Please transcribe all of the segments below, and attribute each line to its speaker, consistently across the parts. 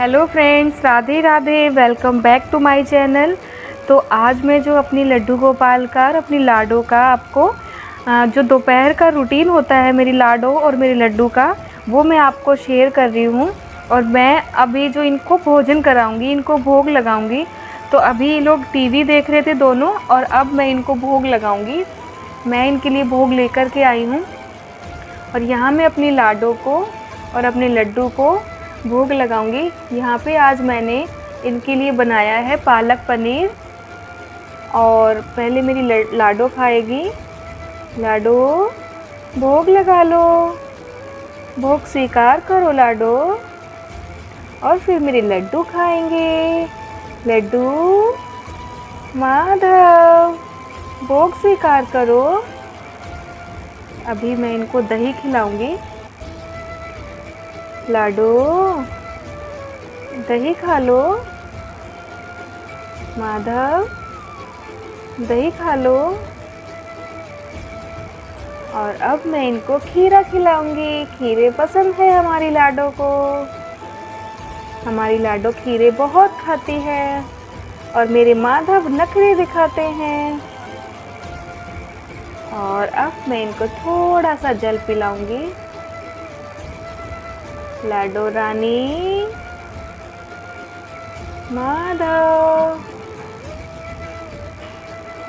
Speaker 1: Hello friends, Radhe Radhe. Welcome back to my channel. तो आज मैं जो अपनी लड्डू गोपाल का और अपनी लाडो का आपको जो दोपहर का रूटीन होता है मेरी लाडो और मेरे लड्डू का, वो मैं आपको शेयर कर रही हूँ। और मैं अभी जो इनको भोजन कराऊंगी, इनको भोग लगाऊंगी। तो अभी ये लोग टीवी देख रहे थे दोनों, और अब मैं इनको भोग लगाऊंगी। मैं इनके लिए भोग लेकर के आई हूँ, और यहाँ मैं अपनी लाडो को और अपने लड्डू को भोग लगाऊंगी। यहाँ पे आज मैंने इनके लिए बनाया है पालक पनीर। और पहले मेरी लाडो खाएगी। लाडो, भोग लगा लो, भोग स्वीकार करो लाडो। और फिर मेरे लड्डू खाएंगे। लड्डू, माधव, भोग स्वीकार करो। अभी मैं इनको दही खिलाऊंगी। लाडो, दही खा लो। माधव, दही खा लो। और अब मैं इनको खीरा खिलाऊंगी। खीरे पसंद है हमारी लाडो को। हमारी लाडो खीरे बहुत खाती है, और मेरे माधव नखरे दिखाते हैं। और अब मैं इनको थोड़ा सा जल पिलाऊंगी। लाडो रानी, माधव।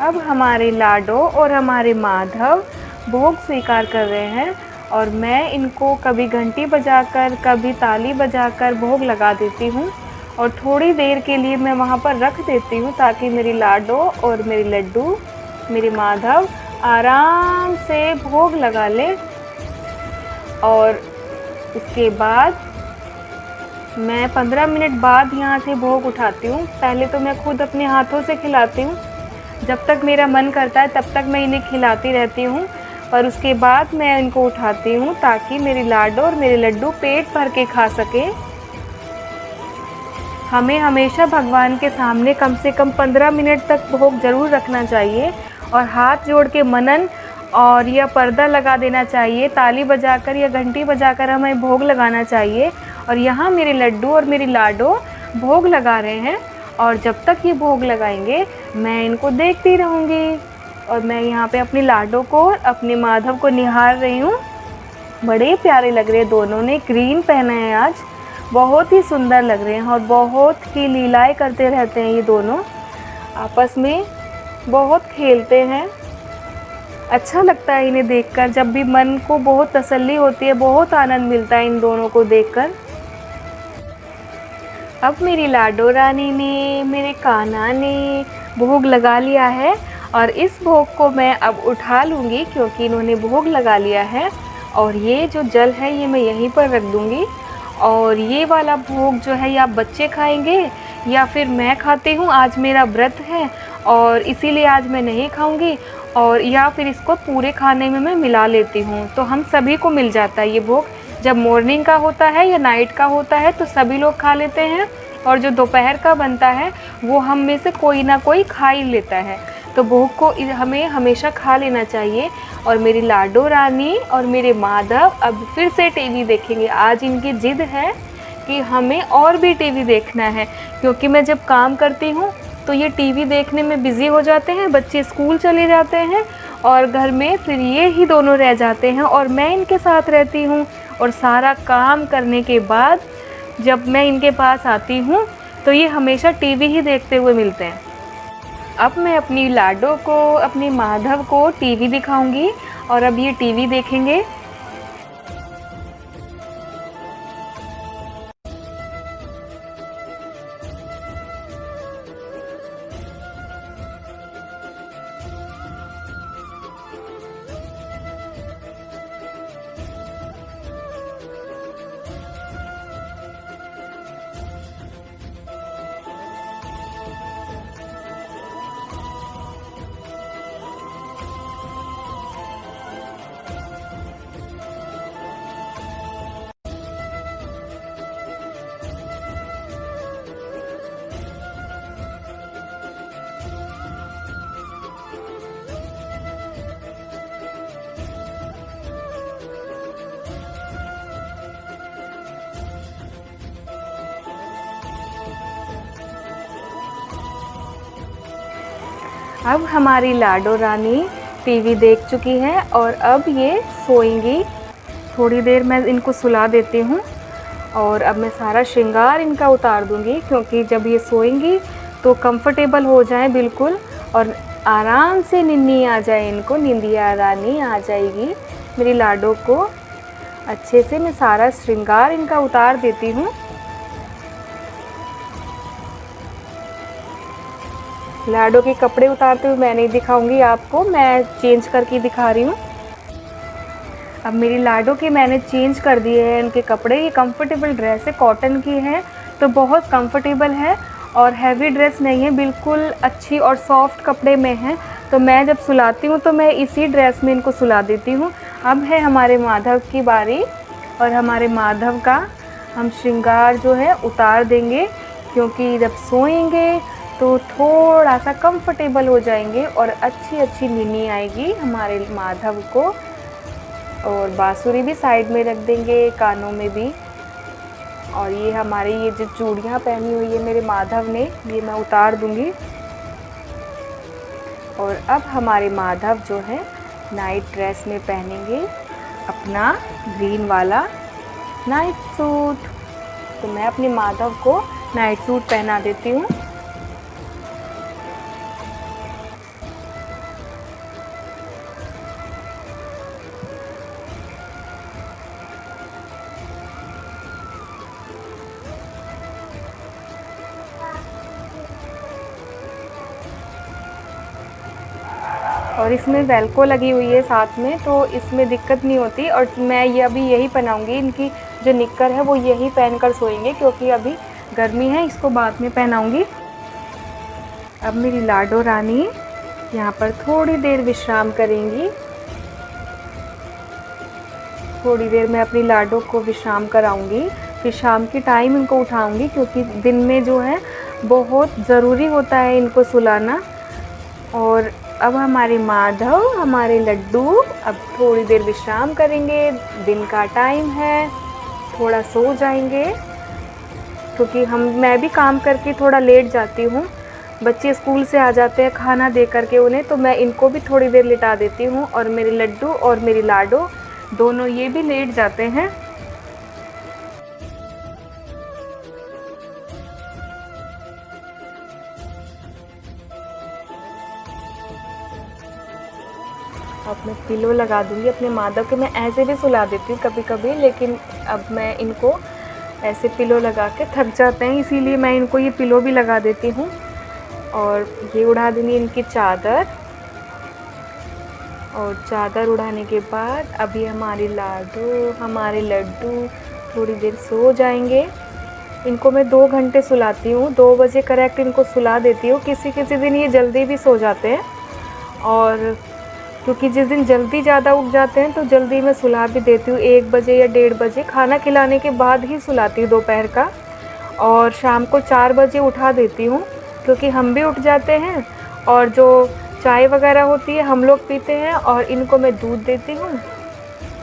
Speaker 1: अब हमारे लाडो और हमारे माधव भोग स्वीकार कर रहे हैं, और मैं इनको कभी घंटी बजाकर, कभी ताली बजाकर भोग लगा देती हूँ। और थोड़ी देर के लिए मैं वहाँ पर रख देती हूँ, ताकि मेरी लाडो और मेरी लड्डू, मेरे माधव आराम से भोग लगा ले। और उसके बाद मैं 15 मिनट बाद यहाँ से भोग उठाती हूँ। पहले तो मैं खुद अपने हाथों से खिलाती हूँ। जब तक मेरा मन करता है तब तक मैं इन्हें खिलाती रहती हूँ, पर उसके बाद मैं इनको उठाती हूँ, ताकि मेरी लाडो और मेरे लड्डू पेट भर के खा सके। हमें हमेशा भगवान के सामने कम से कम 15 मिनट तक भोग ज़रूर रखना चाहिए, और हाथ जोड़ के मनन और या पर्दा लगा देना चाहिए। ताली बजाकर या घंटी बजाकर हमें भोग लगाना चाहिए। और यहाँ मेरे लड्डू और मेरी लाडो भोग लगा रहे हैं, और जब तक ये भोग लगाएंगे मैं इनको देखती रहूँगी। और मैं यहाँ पे अपनी लाडो को, अपने माधव को निहार रही हूँ। बड़े प्यारे लग रहे हैं दोनों ने। ग्रीन पहना है आज, बहुत ही सुंदर लग रहे हैं, और बहुत ही लीलाएं करते रहते हैं ये दोनों। आपस में बहुत खेलते हैं। अच्छा लगता है इन्हें देखकर। जब भी मन को बहुत तसल्ली होती है, बहुत आनंद मिलता है इन दोनों को देखकर। अब मेरी लाडो रानी ने, मेरे कान्हा ने भोग लगा लिया है, और इस भोग को मैं अब उठा लूँगी, क्योंकि इन्होंने भोग लगा लिया है। और ये जो जल है ये मैं यहीं पर रख दूँगी। और ये वाला भोग जो है, या बच्चे खाएंगे या फिर मैं खाती हूँ। आज मेरा व्रत है, और इसीलिए आज मैं नहीं खाऊँगी। और या फिर इसको पूरे खाने में मैं मिला लेती हूँ, तो हम सभी को मिल जाता है ये भोग। जब मॉर्निंग का होता है या नाइट का होता है तो सभी लोग खा लेते हैं, और जो दोपहर का बनता है वो हम में से कोई ना कोई खा ही लेता है। तो भोग को हमें हमेशा खा लेना चाहिए। और मेरी लाडो रानी और मेरे माधव अब फिर से टीवी देखेंगे। आज इनकी जिद है कि हमें और भी टीवी देखना है, क्योंकि मैं जब काम करती हूँ तो ये टीवी देखने में बिज़ी हो जाते हैं। बच्चे स्कूल चले जाते हैं, और घर में फिर ये ही दोनों रह जाते हैं, और मैं इनके साथ रहती हूँ। और सारा काम करने के बाद जब मैं इनके पास आती हूँ तो ये हमेशा टीवी ही देखते हुए मिलते हैं। अब मैं अपनी लाडो को, अपने माधव को टीवी दिखाऊंगी, और अब ये टीवी देखेंगे। अब हमारी लाडो रानी टीवी देख चुकी है और अब ये सोएंगी। थोड़ी देर मैं इनको सुला देती हूँ और अब मैं सारा श्रृंगार इनका उतार दूँगी, क्योंकि जब ये सोएंगी तो कंफर्टेबल हो जाएं बिल्कुल और आराम से निन्नी आ जाए, इनको निंदिया रानी आ जाएगी। मेरी लाडो को अच्छे से मैं सारा श्रृंगार इनका उतार देती हूँ। लाडो के कपड़े उतारते हुए मैं नहीं दिखाऊंगी आपको, मैं चेंज करके दिखा रही हूँ। अब मेरी लाडो के मैंने चेंज कर दिए हैं इनके कपड़े। ये कंफर्टेबल ड्रेस है, कॉटन की है तो बहुत कंफर्टेबल है और हैवी ड्रेस नहीं है, बिल्कुल अच्छी और सॉफ्ट कपड़े में है। तो मैं जब सुलाती हूँ तो मैं इसी ड्रेस में इनको सुला देती हूँ। अब है हमारे माधव की बारी और हमारे माधव का हम श्रृंगार जो है उतार देंगे, क्योंकि जब सोएंगे तो थोड़ा सा कंफर्टेबल हो जाएंगे और अच्छी अच्छी नींद आएगी हमारे माधव को। और बांसुरी भी साइड में रख देंगे, कानों में भी। और ये हमारी ये जो चूड़ियाँ पहनी हुई है मेरे माधव ने, ये मैं उतार दूँगी। और अब हमारे माधव जो है नाइट ड्रेस में पहनेंगे अपना ग्रीन वाला नाइट सूट। तो मैं अपने माधव को नाइट सूट पहना देती हूँ। और इसमें वेल्को लगी हुई है साथ में, तो इसमें दिक्कत नहीं होती। और मैं ये अभी यही पहनाऊँगी, इनकी जो निक्कर है वो यही पहनकर सोएंगे, क्योंकि अभी गर्मी है, इसको बाद में पहनाऊँगी। अब मेरी लाडो रानी यहाँ पर थोड़ी देर विश्राम करेंगी। थोड़ी देर मैं अपनी लाडो को विश्राम कराऊँगी, फिर शाम के टाइम इनको उठाऊँगी, क्योंकि दिन में जो है बहुत ज़रूरी होता है इनको सुलाना। और अब हमारे माधव, हमारे लड्डू अब थोड़ी देर विश्राम करेंगे। दिन का टाइम है, थोड़ा सो जाएंगे, क्योंकि मैं भी काम करके थोड़ा लेट जाती हूँ। बच्चे स्कूल से आ जाते हैं खाना दे करके उन्हें, तो मैं इनको भी थोड़ी देर लिटा देती हूँ। और मेरे लड्डू और मेरी लाडो दोनों ये भी लेट जाते हैं। अब मैं पिलो लगा दूँगी अपने माधव के। मैं ऐसे भी सुला देती हूँ कभी कभी, लेकिन अब मैं इनको ऐसे पिलो लगा के थक जाते हैं, इसीलिए मैं इनको ये पिलो भी लगा देती हूँ। और ये उड़ा दूँगी इनकी चादर। और चादर उड़ाने के बाद अभी हमारी लाडो, हमारे लड्डू थोड़ी देर सो जाएंगे। इनको मैं 2 घंटे सुलाती हूँ, 2 बजे करेक्ट इनको सुला देती हूँ। किसी किसी दिन ये जल्दी भी सो जाते हैं, और क्योंकि जिस दिन जल्दी ज़्यादा उठ जाते हैं तो जल्दी मैं सुला भी देती हूँ। 1 बजे या 1:30 बजे खाना खिलाने के बाद ही सुलाती हूँ दोपहर का। और शाम को 4 बजे उठा देती हूँ, क्योंकि हम भी उठ जाते हैं और जो चाय वगैरह होती है हम लोग पीते हैं, और इनको मैं दूध देती हूँ।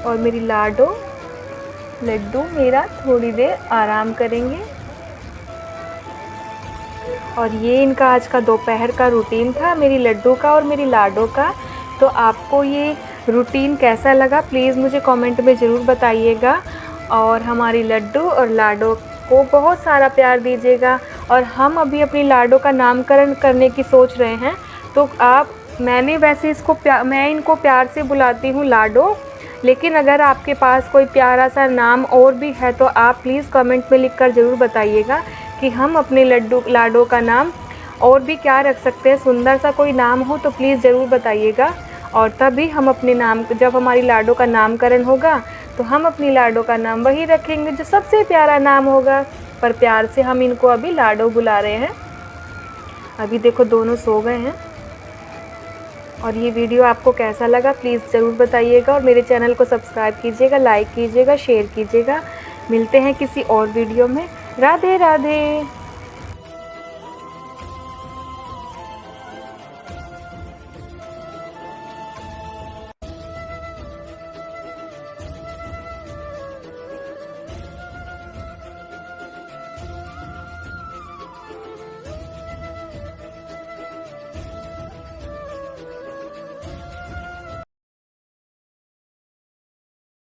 Speaker 1: और मेरी लाडो लड्डू मेरा थोड़ी देर आराम करेंगे। और ये इनका आज का दोपहर का रूटीन था, मेरी लड्डू का और मेरी लाडो का। तो आपको ये रूटीन कैसा लगा प्लीज़ मुझे कमेंट में ज़रूर बताइएगा। और हमारी लड्डू और लाडो को बहुत सारा प्यार दीजिएगा। और हम अभी अपनी लाडो का नामकरण करने की सोच रहे हैं, तो मैंने वैसे मैं इनको प्यार से बुलाती हूँ लाडो, लेकिन अगर आपके पास कोई प्यारा सा नाम और भी है तो आप प्लीज़ कमेंट में लिखकर ज़रूर बताइएगा कि हम अपने लाडो का नाम और भी क्या रख सकते हैं। सुंदर सा कोई नाम हो तो प्लीज़ ज़रूर बताइएगा। और तभी हम अपने नाम, जब हमारी लाडो का नामकरण होगा तो हम अपनी लाडो का नाम वही रखेंगे जो सबसे प्यारा नाम होगा। पर प्यार से हम इनको अभी लाडो बुला रहे हैं। अभी देखो दोनों सो गए हैं। और ये वीडियो आपको कैसा लगा प्लीज़ ज़रूर बताइएगा। और मेरे चैनल को सब्सक्राइब कीजिएगा, लाइक कीजिएगा, शेयर कीजिएगा। मिलते हैं किसी और वीडियो में। राधे राधे।